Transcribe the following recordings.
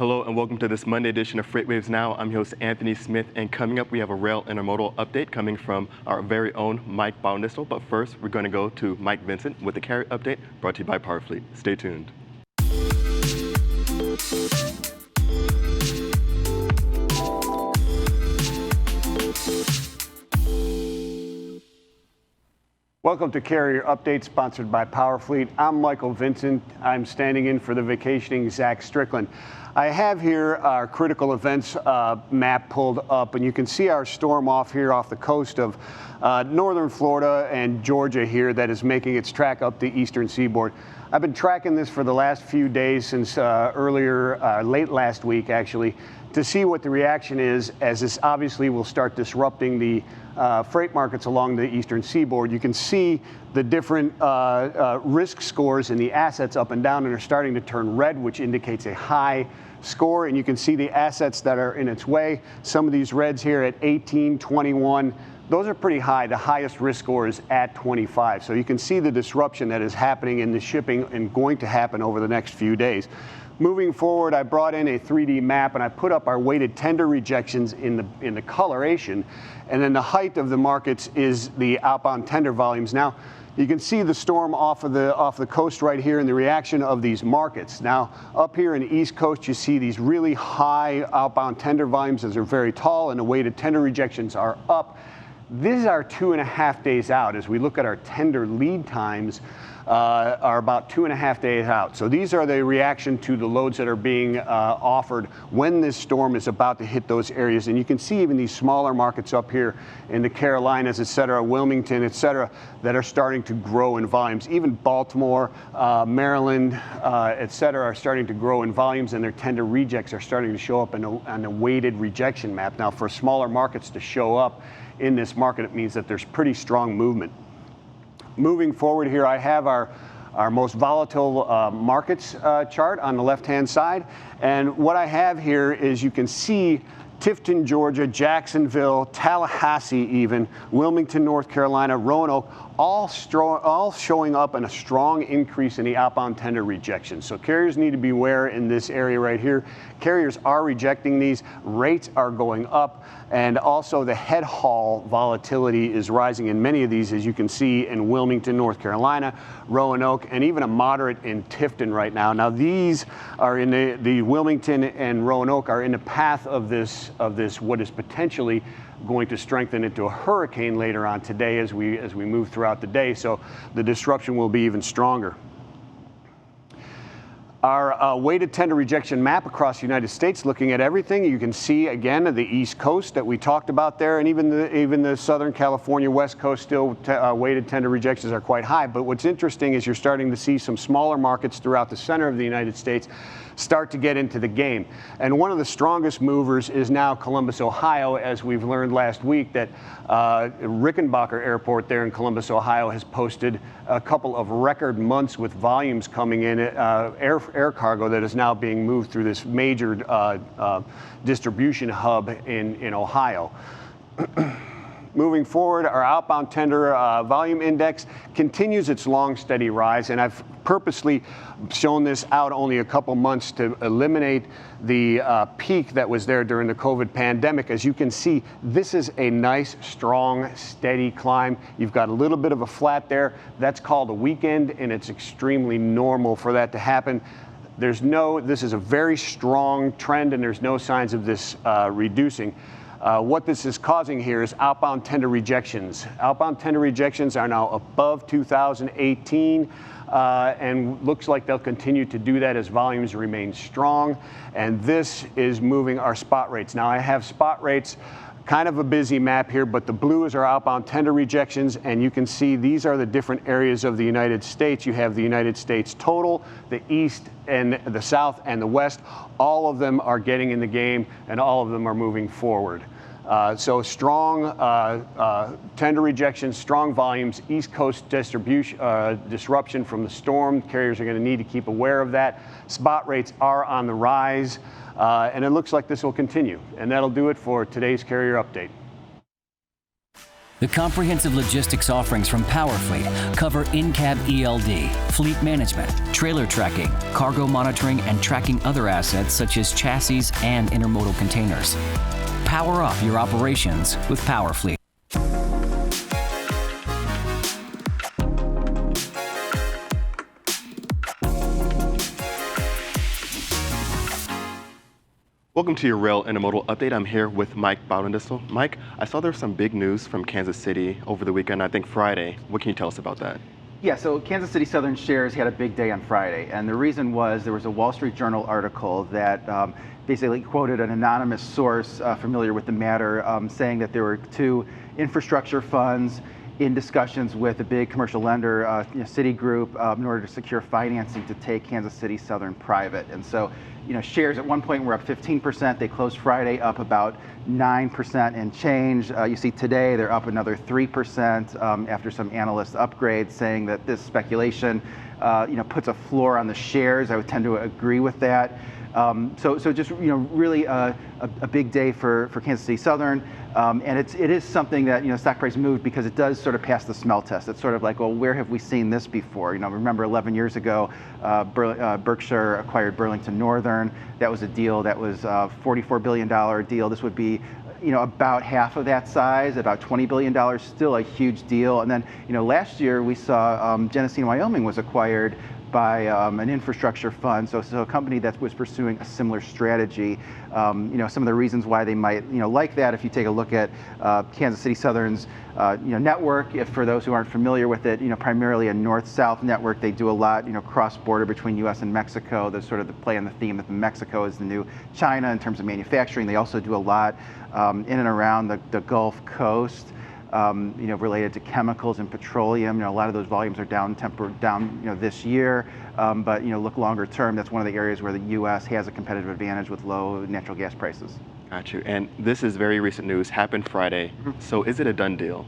Hello and welcome to this Monday edition of FreightWaves Now. I'm your host Anthony Smith, and coming up we have a Rail Intermodal update coming from our very own Mike Baudendistel. But first, we're going to go to Mike Vincent with the carrier update brought to you by PowerFleet. Stay tuned. Welcome to Carrier Update, sponsored by PowerFleet. I'm Michael Vincent. I'm standing in for the vacationing Zach Strickland. I have here our critical events map pulled up, and you can see our storm off here off the coast of northern Florida and Georgia here that is making its track up the eastern seaboard. I've been tracking this for the last few days since late last week actually, to see what the reaction is, as this obviously will start disrupting the freight markets along the eastern seaboard. You can see the different risk scores in the assets up and down, and are starting to turn red, which indicates a high score. And you can see the assets that are in its way. Some of these reds here at 18, 21, those are pretty high. The highest risk score is at 25. So you can see the disruption that is happening in the shipping and going to happen over the next few days. Moving forward, I brought in a 3D map and I put up our weighted tender rejections in the coloration, and then the height of the markets is the outbound tender volumes. Now, you can see the storm off the coast right here and the reaction of these markets. Now, up here in the East Coast, you see these really high outbound tender volumes as they're very tall, and the weighted tender rejections are up. These are 2.5 days out. As we look at our tender lead times, are about 2.5 days out. So these are the reaction to the loads that are being offered when this storm is about to hit those areas. And you can see even these smaller markets up here in the Carolinas, et cetera, Wilmington, et cetera, that are starting to grow in volumes. Even Baltimore, Maryland, et cetera, are starting to grow in volumes, and their tender rejects are starting to show up on the weighted rejection map. Now, for smaller markets to show up in this market, it means that there's pretty strong movement. Moving forward here, I have our most volatile markets chart on the left-hand side. And what I have here is, you can see Tifton, Georgia, Jacksonville, Tallahassee even, Wilmington, North Carolina, Roanoke, all showing up in a strong increase in the outbound tender rejections. So carriers need to beware in this area right here. Carriers are rejecting these, rates are going up, and also the head haul volatility is rising in many of these, as you can see in Wilmington, North Carolina, Roanoke, and even a moderate in Tifton right now. Now these are in the Wilmington and Roanoke are in the path of this what is potentially going to strengthen into a hurricane later on today as we move throughout the day. So the disruption will be even stronger. Our weighted tender rejection map across the United States, looking at everything, you can see again the East Coast that we talked about there, and even the Southern California West Coast still weighted tender rejections are quite high. But what's interesting is you're starting to see some smaller markets throughout the center of the United States start to get into the game. And one of the strongest movers is now Columbus, Ohio, as we've learned last week that Rickenbacker Airport there in Columbus, Ohio has posted a couple of record months with volumes coming in, air cargo that is now being moved through this major distribution hub in Ohio. Moving forward, our outbound tender volume index continues its long, steady rise, and I've purposely shown this out only a couple months to eliminate the peak that was there during the COVID pandemic. As you can see, this is a nice, strong, steady climb. You've got a little bit of a flat there. That's called a weekend, and it's extremely normal for that to happen. This is a very strong trend, and there's no signs of this reducing. What this is causing here is outbound tender rejections. Outbound tender rejections are now above 2018, and looks like they'll continue to do that as volumes remain strong. And this is moving our spot rates. Now I have spot rates, kind of a busy map here, but the blue is our outbound tender rejections, and you can see these are the different areas of the United States. You have the United States total, the East and the South and the West. All of them are getting in the game, and all of them are moving forward. So strong tender rejections, strong volumes, East Coast disruption from the storm. Carriers are going to need to keep aware of that. Spot rates are on the rise, and it looks like this will continue. And that'll do it for today's Carrier Update. The comprehensive logistics offerings from PowerFleet cover in-cab ELD, fleet management, trailer tracking, cargo monitoring, and tracking other assets such as chassis and intermodal containers. Power up your operations with PowerFleet. Welcome to your Rail Intermodal update. I'm here with Mike Baudendistel. Mike, I saw there was some big news from Kansas City over the weekend, I think Friday. What can you tell us about that? Yeah, so Kansas City Southern shares had a big day on Friday, and the reason was there was a Wall Street Journal article that basically quoted an anonymous source familiar with the matter, saying that there were two infrastructure funds in discussions with a big commercial lender, Citigroup, in order to secure financing to take Kansas City Southern private. And so, shares at one point were up 15%. They closed Friday up about 9% and change. You see today they're up another 3% after some analyst upgrades, saying that this speculation, puts a floor on the shares. I would tend to agree with that. So just really a big day for Kansas City Southern, and it is something that stock price moved because it does sort of pass the smell test. It's sort of like, well, where have we seen this before? Remember 11 years ago, Berkshire acquired Burlington Northern. That was a deal that was a $44 billion deal. This would be about half of that size, about $20 billion, still a huge deal. And then last year we saw Genesee, Wyoming was acquired by an infrastructure fund, so a company that was pursuing a similar strategy. Some of the reasons why they might like that, if you take a look at Kansas City Southern's network, if for those who aren't familiar with it, primarily a north-south network. They do a lot cross-border between U.S. and Mexico. There's sort of the play on the theme that Mexico is the new China in terms of manufacturing. They also do a lot in and around the Gulf Coast. Related to chemicals and petroleum. A lot of those volumes are down this year, but look longer term, that's one of the areas where the U.S. has a competitive advantage with low natural gas prices. Got you. And this is very recent news, happened Friday. So is it a done deal?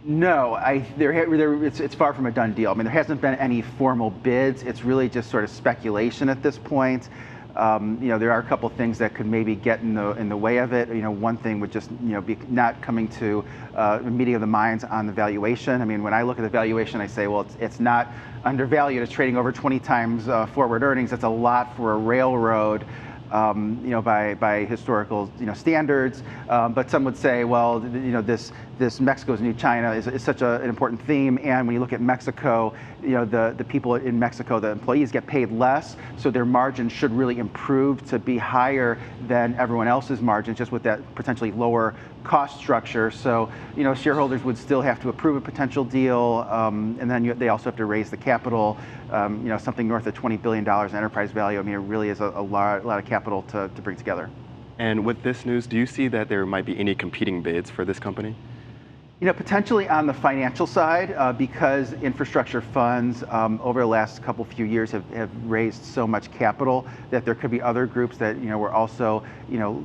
No, it's far from a done deal. I mean, there hasn't been any formal bids. It's really just sort of speculation at this point. There are a couple things that could maybe get in the way of it. One thing would just be not coming to a meeting of the minds on the valuation. I mean, when I look at the valuation, I say, well, it's not undervalued. It's trading over 20 times forward earnings. That's a lot for a railroad. By historical standards, but some would say, well, this Mexico's new China is such an important theme, and when you look at Mexico, the people in Mexico, the employees get paid less, so their margin should really improve to be higher than everyone else's margins, just with that potentially lower cost structure. So shareholders would still have to approve a potential deal, and then they also have to raise the capital. Something north of $20 billion in enterprise value. I mean, it really is a lot of capital to bring together. And with this news, do you see that there might be any competing bids for this company? Potentially on the financial side, because infrastructure funds over the last few years have raised so much capital that there could be other groups that were also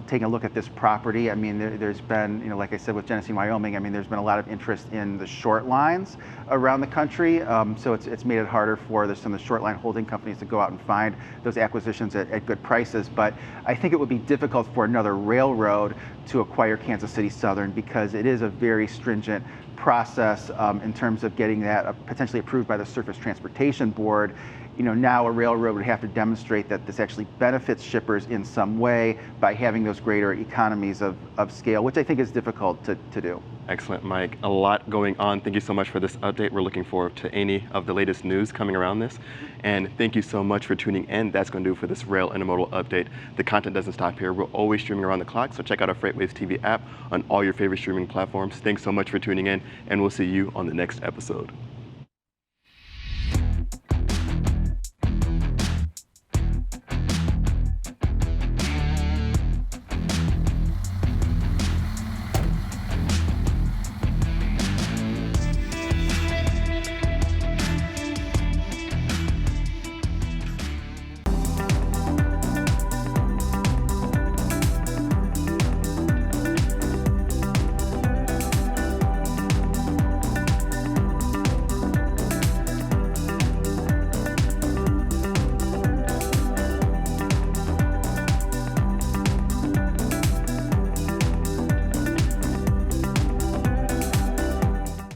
taking a look at this property. I mean, there's been like I said with Genesee, Wyoming. I mean, there's been a lot of interest in the short lines around the country, so it's made it harder for some of the short line holding companies to go out and find those acquisitions at good prices. But I think it would be difficult for another railroad to acquire Kansas City Southern because it is a very stringent process in terms of getting that potentially approved by the Surface Transportation Board. Now a railroad would have to demonstrate that this actually benefits shippers in some way by having those greater economies of scale, which I think is difficult to do. Excellent, Mike. A lot going on. Thank you so much for this update. We're looking forward to any of the latest news coming around this. And thank you so much for tuning in. That's going to do for this Rail Intermodal update. The content doesn't stop here. We're always streaming around the clock, so check out our FreightWaves TV app on all your favorite streaming platforms. Thanks so much for tuning in, and we'll see you on the next episode.